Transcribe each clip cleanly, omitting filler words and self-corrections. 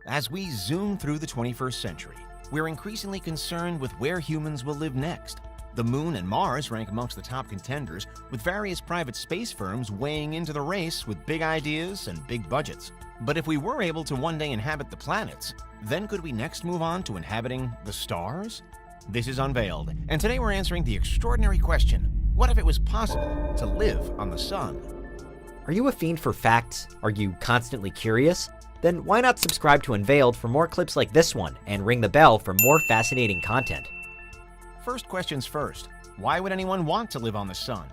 As we zoom through the 21st century, we're increasingly concerned with where humans will live next. The Moon and Mars rank amongst the top contenders, with various private space firms weighing into the race with big ideas and big budgets. But if we were able to one day inhabit the planets, then could we next move on to inhabiting the stars? This is Unveiled, and today we're answering the extraordinary question, what if it was possible to live on the sun? Are you a fiend for facts? Are you constantly curious? Then why not subscribe to Unveiled for more clips like this one and ring the bell for more fascinating content? First questions first. Why would anyone want to live on the sun?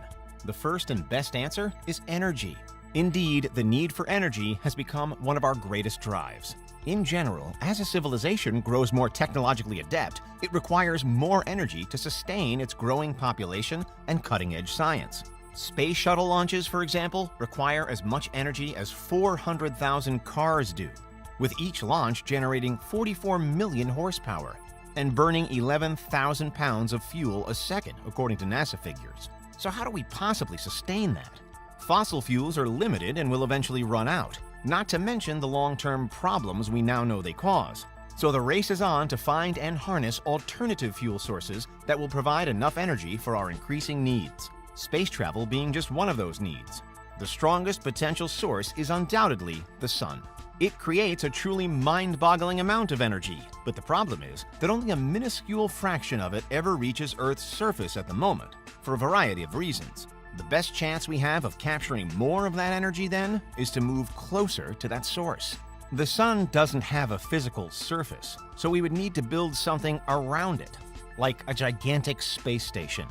The first and best answer is energy. Indeed, the need for energy has become one of our greatest drives. In general, as a civilization grows more technologically adept, it requires more energy to sustain its growing population and cutting-edge science. Space shuttle launches, for example, require as much energy as 400,000 cars do, with each launch generating 44 million horsepower and burning 11,000 pounds of fuel a second, according to NASA figures. So how do we possibly sustain that? Fossil fuels are limited and will eventually run out, not to mention the long-term problems we now know they cause. So the race is on to find and harness alternative fuel sources that will provide enough energy for our increasing needs. Space travel being just one of those needs. The strongest potential source is undoubtedly the sun. It creates a truly mind-boggling amount of energy, but the problem is that only a minuscule fraction of it ever reaches Earth's surface at the moment, for a variety of reasons. The best chance we have of capturing more of that energy, then, is to move closer to that source. The sun doesn't have a physical surface, so we would need to build something around it, like a gigantic space station,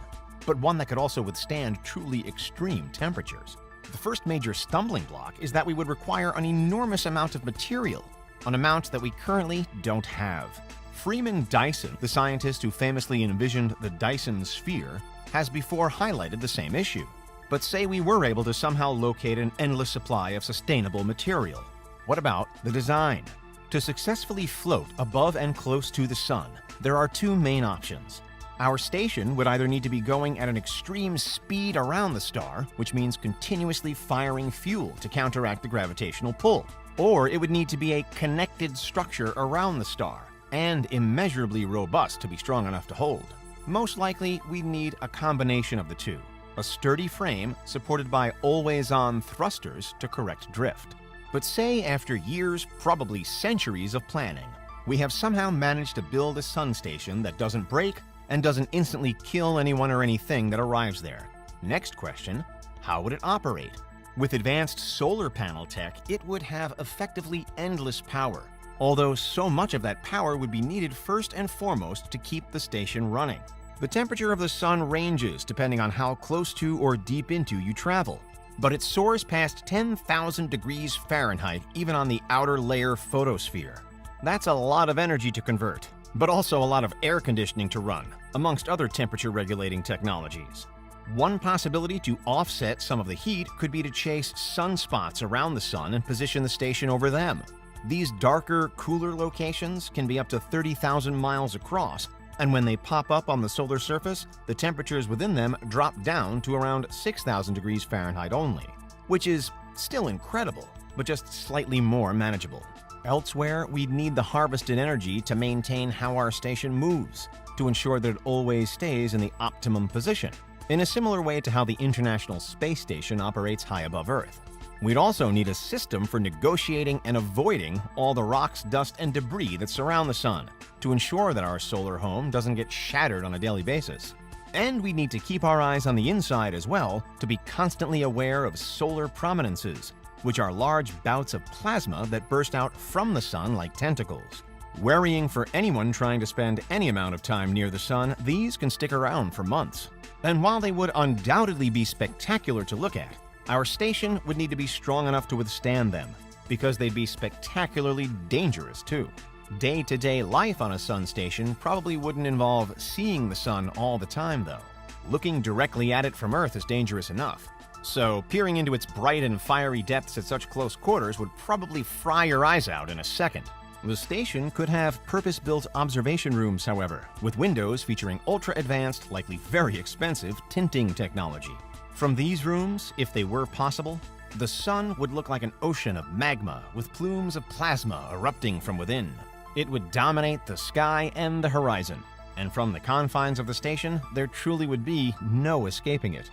but one that could also withstand truly extreme temperatures. The first major stumbling block is that we would require an enormous amount of material, an amount that we currently don't have. Freeman Dyson, the scientist who famously envisioned the Dyson sphere, has before highlighted the same issue. But say we were able to somehow locate an endless supply of sustainable material. What about the design? To successfully float above and close to the sun, there are two main options. Our station would either need to be going at an extreme speed around the star, which means continuously firing fuel to counteract the gravitational pull, or it would need to be a connected structure around the star, and immeasurably robust to be strong enough to hold. Most likely, we'd need a combination of the two, a sturdy frame supported by always-on thrusters to correct drift. But say after years, probably centuries of planning, we have somehow managed to build a sun station that doesn't break and doesn't instantly kill anyone or anything that arrives there. Next question, how would it operate? With advanced solar panel tech, it would have effectively endless power, although so much of that power would be needed first and foremost to keep the station running. The temperature of the sun ranges depending on how close to or deep into you travel, but it soars past 10,000 degrees Fahrenheit even on the outer layer photosphere. That's a lot of energy to convert, but also a lot of air conditioning to run, amongst other temperature-regulating technologies. One possibility to offset some of the heat could be to chase sunspots around the sun and position the station over them. These darker, cooler locations can be up to 30,000 miles across, and when they pop up on the solar surface, the temperatures within them drop down to around 6,000 degrees Fahrenheit only, which is still incredible, but just slightly more manageable. Elsewhere, we'd need the harvested energy to maintain how our station moves, to ensure that it always stays in the optimum position, in a similar way to how the International Space Station operates high above Earth. We'd also need a system for negotiating and avoiding all the rocks, dust, and debris that surround the sun, to ensure that our solar home doesn't get shattered on a daily basis. And we need to keep our eyes on the inside as well, to be constantly aware of solar prominences, which are large bouts of plasma that burst out from the sun like tentacles. Worrying for anyone trying to spend any amount of time near the sun, these can stick around for months. And while they would undoubtedly be spectacular to look at, our station would need to be strong enough to withstand them, because they'd be spectacularly dangerous too. Day-to-day life on a sun station probably wouldn't involve seeing the sun all the time though. Looking directly at it from Earth is dangerous enough. So peering into its bright and fiery depths at such close quarters would probably fry your eyes out in a second. The station could have purpose-built observation rooms, however, with windows featuring ultra-advanced, likely very expensive, tinting technology. From these rooms, if they were possible, The sun would look like an ocean of magma with plumes of plasma erupting from within. It would dominate the sky and the horizon, and from the confines of the station, there truly would be no escaping it.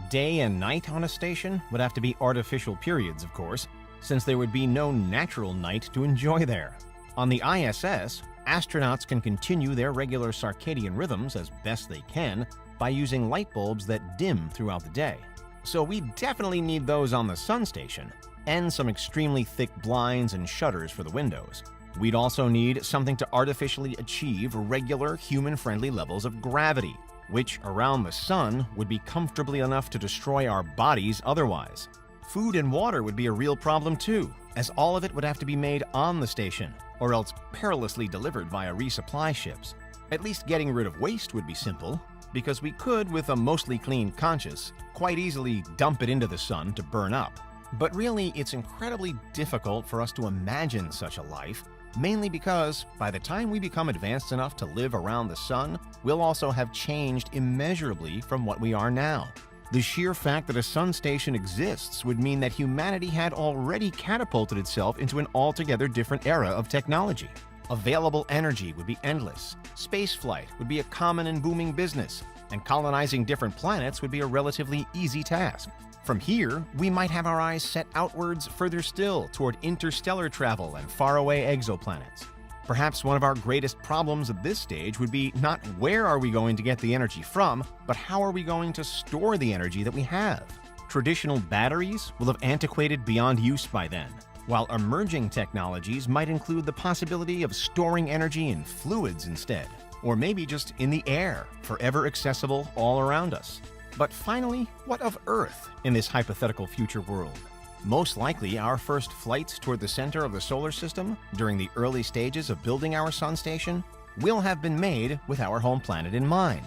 Day and night on a station would have to be artificial periods, of course, since there would be no natural night to enjoy there. On the ISS, astronauts can continue their regular circadian rhythms as best they can by using light bulbs that dim throughout the day. So we definitely need those on the sun station, and some extremely thick blinds and shutters for the windows. We'd also need something to artificially achieve regular human-friendly levels of gravity, which around the sun would be comfortably enough to destroy our bodies otherwise. Food and water would be a real problem too, as all of it would have to be made on the station, or else perilously delivered via resupply ships. At least getting rid of waste would be simple, because we could, with a mostly clean conscience, quite easily dump it into the sun to burn up. But really, it's incredibly difficult for us to imagine such a life, mainly because by the time we become advanced enough to live around the sun, we'll also have changed immeasurably from what we are now. The sheer fact that a sun station exists would mean that humanity had already catapulted itself into an altogether different era of technology. Available energy would be endless, spaceflight would be a common and booming business, and colonizing different planets would be a relatively easy task. From here, we might have our eyes set outwards further still toward interstellar travel and faraway exoplanets. Perhaps one of our greatest problems at this stage would be not where are we going to get the energy from, but how are we going to store the energy that we have? Traditional batteries will have antiquated beyond use by then, while emerging technologies might include the possibility of storing energy in fluids instead, or maybe just in the air, forever accessible all around us. But finally, what of Earth in this hypothetical future world? Most likely, our first flights toward the center of the solar system during the early stages of building our sun station will have been made with our home planet in mind.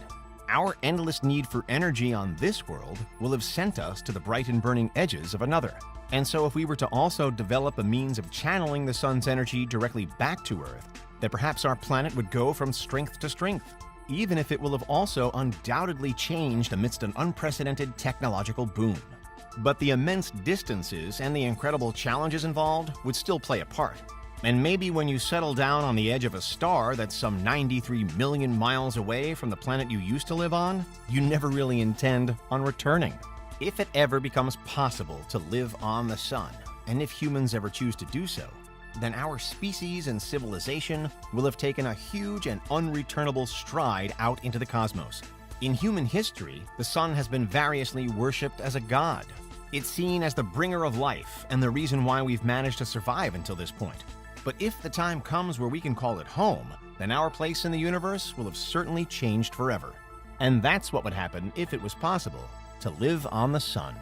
Our endless need for energy on this world will have sent us to the bright and burning edges of another. And so if we were to also develop a means of channeling the sun's energy directly back to Earth, then perhaps our planet would go from strength to strength, even if it will have also undoubtedly changed amidst an unprecedented technological boom. But the immense distances and the incredible challenges involved would still play a part. And maybe when you settle down on the edge of a star that's some 93 million miles away from the planet you used to live on, you never really intend on returning. If it ever becomes possible to live on the sun, and if humans ever choose to do so, then our species and civilization will have taken a huge and unreturnable stride out into the cosmos. In human history, the sun has been variously worshipped as a god. It's seen as the bringer of life and the reason why we've managed to survive until this point. But if the time comes where we can call it home, then our place in the universe will have certainly changed forever. And that's what would happen if it was possible to live on the sun.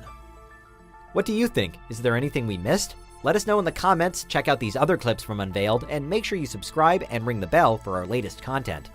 What do you think? Is there anything we missed? Let us know in the comments, check out these other clips from Unveiled, and make sure you subscribe and ring the bell for our latest content.